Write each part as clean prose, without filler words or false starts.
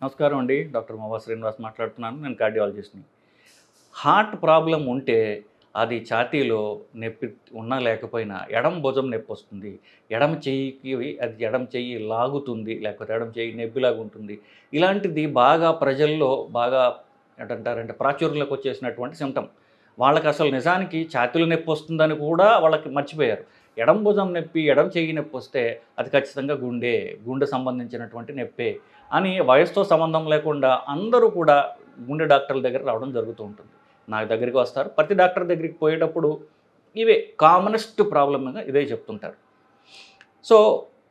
నమస్కారం అండి. డాక్టర్ మోవా శ్రీనివాస్ మాట్లాడుతున్నాను. నేను కార్డియాలజిస్ట్‌ని. హార్ట్ ప్రాబ్లమ్ ఉంటే అది ఛాతీలో నొప్పి ఉన్నా లేకపోయినా ఎడమ భుజం నొప్పొస్తుంది. ఎడమ చెయ్యికి అది ఎడమ చెయ్యి లాగుతుంది. లేకపోతే ఎడమ చెయ్యి నొప్పిలాగా ఉంటుంది. ఇలాంటిది బాగా ప్రజల్లో బాగా ఏంటంటారంటే ప్రాచుర్యంలోకి వచ్చేసినటువంటి సింప్టమ్. వాళ్ళకసలు నిజానికి ఛాతీలో నొప్పొస్తుందని కూడా వాళ్ళకి మర్చిపోయారు. ఎడమ భుజం నొప్పి, ఎడమ చెయ్యి నొప్పొస్తే అది ఖచ్చితంగా గుండె సంబంధించినటువంటి నొప్పే అని వయసుతో సంబంధం లేకుండా అందరూ కూడా గుండె డాక్టర్ల దగ్గర రావడం జరుగుతూ ఉంటుంది. నా దగ్గరికి వస్తారు. ప్రతి డాక్టర్ దగ్గరికి పోయేటప్పుడు ఇవే కామనెస్ట్ ప్రాబ్లమ్‌గా ఇదే చెప్తుంటారు. సో,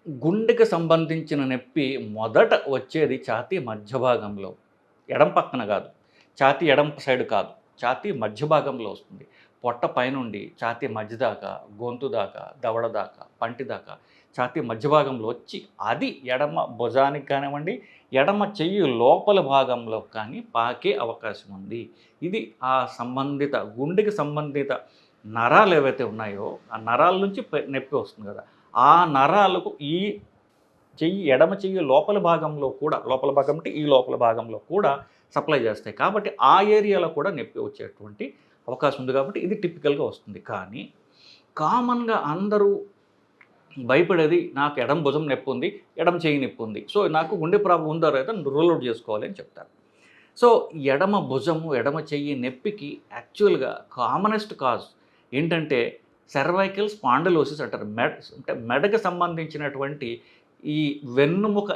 గుండెకి సంబంధించిన నొప్పి మొదట వచ్చేది ఛాతీ మధ్య భాగంలో. ఎడమ పక్కన కాదు. ఛాతీ ఎడమ సైడ్ కాదు. ఛాతీ మధ్య భాగంలో వస్తుంది. పొట్ట పైనుండి ఛాతీ మధ్య దాకా, గొంతు దాకా, దవడ దాకా, పంటి దాకా ఛాతీ మధ్య భాగంలో వచ్చి అది ఎడమ భుజానికి కానివ్వండి, ఎడమ చెయ్యి లోపల భాగంలో కానీ పాకే అవకాశం ఉంది. ఇది ఆ సంబంధిత గుండెకి సంబంధిత నరాలు ఏవైతే ఉన్నాయో, ఆ నరాల నుంచి నొప్పి వస్తుంది కదా! ఆ నరాలకు ఈ ఎడమ చెయ్యి లోపల భాగంలో కూడా, లోపల భాగం అంటే ఈ లోపల భాగంలో కూడా సప్లై చేస్తాయి. కాబట్టి ఆ ఏరియాలో కూడా నొప్పి వచ్చేటువంటి అవకాశం ఉంది కాబట్టి ఇది టిపికల్‌గా వస్తుంది. కానీ కామన్‌గా అందరూ భయపడేది నాకు ఎడమ భుజం నొప్పి ఉంది, ఎడమ చెయ్యి నొప్పి ఉంది. సో, నాకు గుండె ప్రాబ్లమ్ ఉందో లేదో రూల్ ఔట్ చేసుకోవాలి అని చెప్తారు. సో, ఎడమ భుజము, ఎడమ చెయ్యి నొప్పికి యాక్చువల్‌గా కామనెస్ట్ కాజ్ ఏంటంటే సెర్వైకల్ స్పాండిలోసిస్ అంటారు. అంటే మెడకు సంబంధించినటువంటి ఈ వెన్నుముక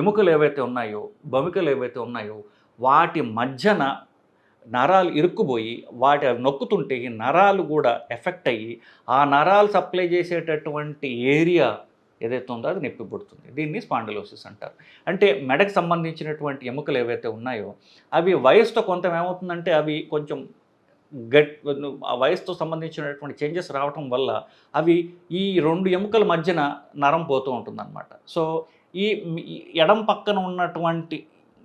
ఎముకలు ఏవైతే ఉన్నాయో, బొమికలు ఏవైతే ఉన్నాయో వాటి మధ్యన నరాలు ఇరుక్కుపోయి అవి నొక్కుతుంటే ఈ నరాలు కూడా ఎఫెక్ట్ అయ్యి ఆ నరాలు సప్లై చేసేటటువంటి ఏరియా ఏదైతే ఉందో అది నొప్పి పుడుతుంది. దీన్ని స్పాండిలోసిస్ అంటారు. అంటే మెడకు సంబంధించినటువంటి ఎముకలు ఏవైతే ఉన్నాయో అవి వయసుతో కొంత ఏమవుతుందంటే అవి కొంచెం ఆ వయసుతో సంబంధించినటువంటి చేంజెస్ రావటం వల్ల అవి ఈ 2 ఎముకల మధ్యన నరం పోతూ ఉంటుందన్నమాట. సో, ఈ ఎడమ పక్కన ఉన్నటువంటి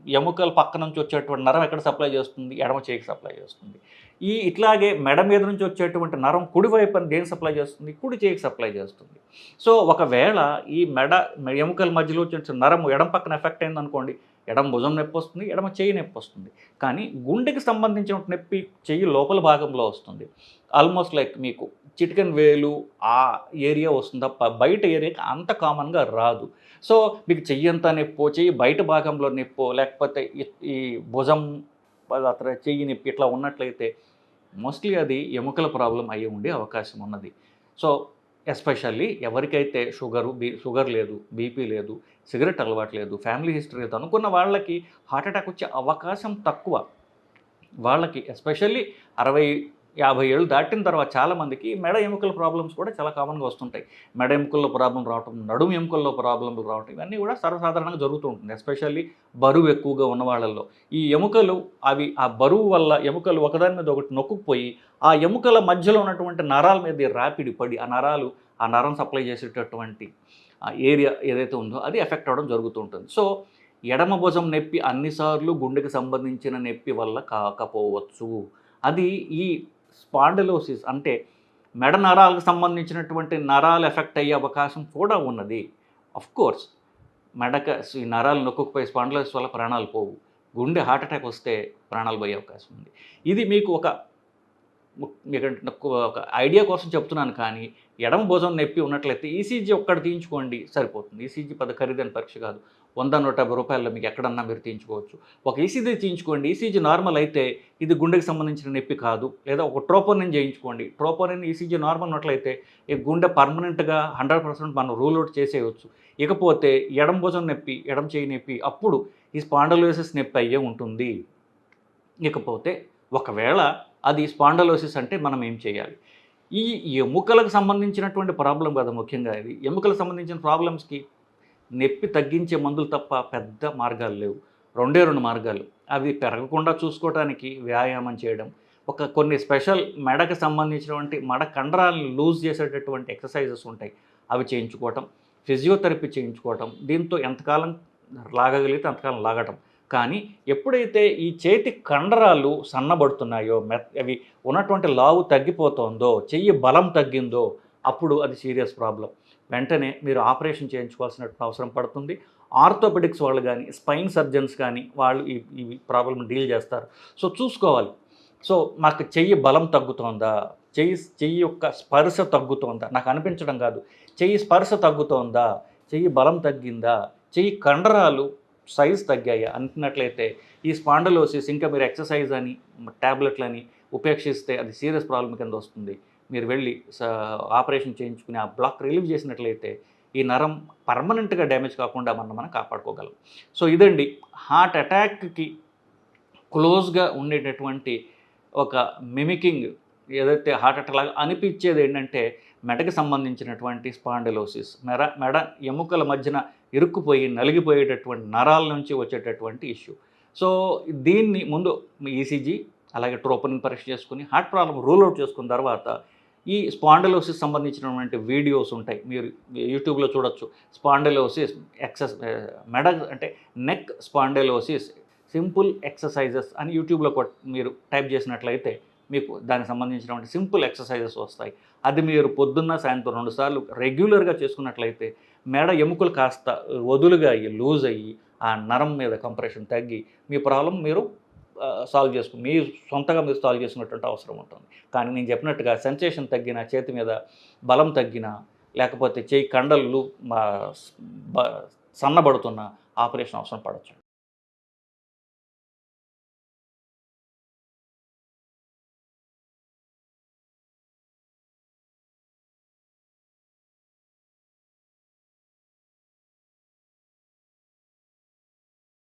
ఎముకల పక్క నుంచి వచ్చేటువంటి నరం ఎక్కడ సప్లై చేస్తుంది? ఎడమ చేయికి సప్లై చేస్తుంది. ఇట్లాగే మెడ మీద నుంచి వచ్చేటువంటి నరం కుడి వైపున దేనికి సప్లై చేస్తుంది? కుడి చేయికి సప్లై చేస్తుంది. సో, ఒకవేళ ఈ ఎముకల మధ్యలో వచ్చే నరం ఎడమ పక్కన ఎఫెక్ట్ అయిందనుకోండి, ఎడమ భుజం నొప్పి వస్తుంది, ఎడమ చెయ్యి నొప్పి వస్తుంది. కానీ గుండెకి సంబంధించిన నొప్పి చెయ్యి లోపల భాగంలో వస్తుంది. ఆల్మోస్ట్ లైక్ మీకు చిటికెన్ వేలు ఆ ఏరియా వస్తుంది తప్ప బయట ఏరియాకి అంత కామన్‌గా రాదు. సో, మీకు చెయ్యంతా నొప్పో, చెయ్యి బయట భాగంలో నొప్పో, లేకపోతే ఈ భుజం చెయ్యి నొప్పి ఇట్లా ఉన్నట్లయితే మోస్ట్లీ అది ఎముకల ప్రాబ్లం అయ్యి ఉండే అవకాశం ఉన్నది. సో, ఎస్పెషల్లీ ఎవరికైతే షుగర్ లేదు, బీపీ లేదు, సిగరెట్ అలవాటు లేదు, ఫ్యామిలీ హిస్టరీ లేదు అనుకున్న వాళ్ళకి హార్ట్ అటాక్ వచ్చే అవకాశం తక్కువ. వాళ్ళకి ఎస్పెషల్లీ 60-50 ఏళ్ళు దాటిన తర్వాత చాలామందికి మెడ ఎముకల ప్రాబ్లమ్స్ కూడా చాలా కామన్‌గా వస్తుంటాయి. మెడ ఎముకల్లో ప్రాబ్లమ్ రావటం, నడుము ఎముకల్లో ప్రాబ్లమ్లు రావటం ఇవన్నీ కూడా సర్వసాధారణంగా జరుగుతూ ఉంటుంది. ఎస్పెషల్లీ బరువు ఎక్కువగా ఉన్న వాళ్ళల్లో. ఈ ఎముకలు ఆ బరువు వల్ల ఎముకలు ఒకదాని మీద ఒకటి నొక్కుకుపోయి ఆ ఎముకల మధ్యలో ఉన్నటువంటి నరాల మీద రాపిడి పడి ఆ నరం సప్లై చేసేటటువంటి ఏరియా ఏదైతే ఉందో అది ఎఫెక్ట్ అవ్వడం జరుగుతూ ఉంటుంది. సో, ఎడమ భుజం నొప్పి అన్నిసార్లు గుండెకి సంబంధించిన నొప్పి వల్ల కాకపోవచ్చు. అది ఈ స్పాండిలోసిస్ అంటే మెడ నరాలకు సంబంధించినటువంటి నరాలు ఎఫెక్ట్ అయ్యే అవకాశం కూడా ఉన్నది. ఆఫ్‌కోర్స్ ఈ నరాలు నొక్కుకుపోయి స్పాండిలోసిస్ వల్ల ప్రాణాలు పోవు. గుండె హార్ట్ అటాక్ వస్తే ప్రాణాలు పోయే అవకాశం ఉంది. ఇది మీకు ఒక ఐడియా కోసం చెప్తున్నాను. కానీ ఎడమ భుజం నొప్పి ఉన్నట్లయితే ఈసీజీ ఒక్కటి తీయించుకోండి సరిపోతుంది. ఈసీజీ పెద్ద ఖరీదైన పరీక్ష కాదు. 100-150 రూపాయల్లో మీకు ఎక్కడన్నా మీరు తీయించుకోవచ్చు. ఒక ఈసీజీ తీయించుకోండి. ఈసీజీ నార్మల్ అయితే ఇది గుండెకి సంబంధించిన నొప్పి కాదు. లేదా ఒక ట్రోపోనిన్ చేయించుకోండి. ట్రోపోనిన్ ఈసీజీ నార్మల్ ఉన్నట్లయితే ఈ గుండె పర్మనెంట్గా 100% మనం రూల్ అవుట్ చేసేయవచ్చు. ఇకపోతే ఎడమ భుజం నొప్పి, ఎడమ చేయి నొప్పి అప్పుడు ఈ స్పాండిలోసిస్ నొప్పి అయ్యే ఉంటుంది. ఇకపోతే ఒకవేళ అది స్పాండిలోసిస్ అంటే మనం ఏం చేయాలి? ఈ ఎముకలకు సంబంధించినటువంటి ప్రాబ్లం కదా ముఖ్యంగా ఇది. ఎముకలకు సంబంధించిన ప్రాబ్లమ్స్‌కి నొప్పి తగ్గించే మందులు తప్ప పెద్ద మార్గాలు లేవు. 2 మార్గాలు. అవి పెరగకుండా చూసుకోవటానికి వ్యాయామం చేయడం, కొన్ని స్పెషల్ మెడకు సంబంధించినటువంటి మెడ కండరాలను లూజ్ చేసేటటువంటి ఎక్సర్సైజెస్ ఉంటాయి. అవి చేయించుకోవటం, ఫిజియోథెరపీ చేయించుకోవటం. దీంతో ఎంతకాలం లాగగలిగితే అంతకాలం లాగటం. కానీ ఎప్పుడైతే ఈ చేతి కండరాలు సన్నబడుతున్నాయో, అవి ఉన్నటువంటి లావు తగ్గిపోతుందో, చెయ్యి బలం తగ్గిందో అప్పుడు అది సీరియస్ ప్రాబ్లం. వెంటనే మీరు ఆపరేషన్ చేయించుకోవాల్సిన అవసరం పడుతుంది. ఆర్థోపెడిక్స్ వాళ్ళు కానీ, స్పైన్ సర్జన్స్ కానీ వాళ్ళు ఈ ప్రాబ్లమ్ డీల్ చేస్తారు. సో చూసుకోవాలి. సో మాకు చెయ్యి బలం తగ్గుతోందా, చెయ్యి యొక్క స్పర్శ తగ్గుతోందా, నాకు అనిపించడం కాదు, చెయ్యి స్పర్శ తగ్గుతోందా, చెయ్యి బలం తగ్గిందా, చెయ్యి కండరాలు సైజ్ తగ్గాయా అంటున్నట్లయితే ఈ స్పాండలోసిస్ ఇంకా మీరు ఎక్సర్సైజ్ అని ట్యాబ్లెట్లని ఉపేక్షిస్తే అది సీరియస్ ప్రాబ్లం కింద వస్తుంది. మీరు వెళ్ళి ఆపరేషన్ చేయించుకుని ఆ బ్లాక్ రిలీవ్ చేసినట్లయితే ఈ నరం పర్మనెంట్గా డ్యామేజ్ కాకుండా మనం కాపాడుకోగలం. సో ఇదండి హార్ట్ అటాక్కి క్లోజ్గా ఉండేటటువంటి ఒక మిమికింగ్, ఏదైతే హార్ట్ అటాక్ లాగా అనిపించేది ఏంటంటే మెడకి సంబంధించినటువంటి స్పాండిలోసిస్, మెడ ఎముకల మధ్యన ఇరుక్కుపోయి నలిగిపోయేటటువంటి నరాల నుంచి వచ్చేటటువంటి ఇష్యూ. సో దీన్ని ముందు ఈసీజీ అలాగే ట్రోపోనిన్ పరీక్ష చేసుకుని హార్ట్ ప్రాబ్లం రూల్ అవుట్ చేసుకున్న తర్వాత ఈ స్పాండిలోసిస్ సంబంధించినటువంటి వీడియోస్ ఉంటాయి, మీరు యూట్యూబ్లో చూడొచ్చు. స్పాండిలోసిస్ మెడ అంటే నెక్ స్పాండిలోసిస్ సింపుల్ ఎక్సర్సైజెస్ అని యూట్యూబ్లో మీరు టైప్ చేసినట్లయితే మీకు దానికి సంబంధించినటువంటి సింపుల్ ఎక్సర్సైజెస్ వస్తాయి. అది మీరు పొద్దున్న సాయంత్రం 2 సార్లు రెగ్యులర్గా చేసుకున్నట్లయితే మెడ ఎముకలు కాస్త వదులుగా అయ్యి లూజ్ అయ్యి ఆ నరం మీద కంప్రెషన్ తగ్గి మీ ప్రాబ్లం మీరు మీ సొంతగా మీరు సాల్వ్ చేసుకున్నటువంటి అవసరం ఉంటుంది. కానీ నేను చెప్పినట్టుగా సెన్సేషన్ తగ్గిన, చేతి మీద బలం తగ్గిన, లేకపోతే చేయి కండలు సన్నబడుతున్న ఆపరేషన్ అవసరం పడవచ్చు.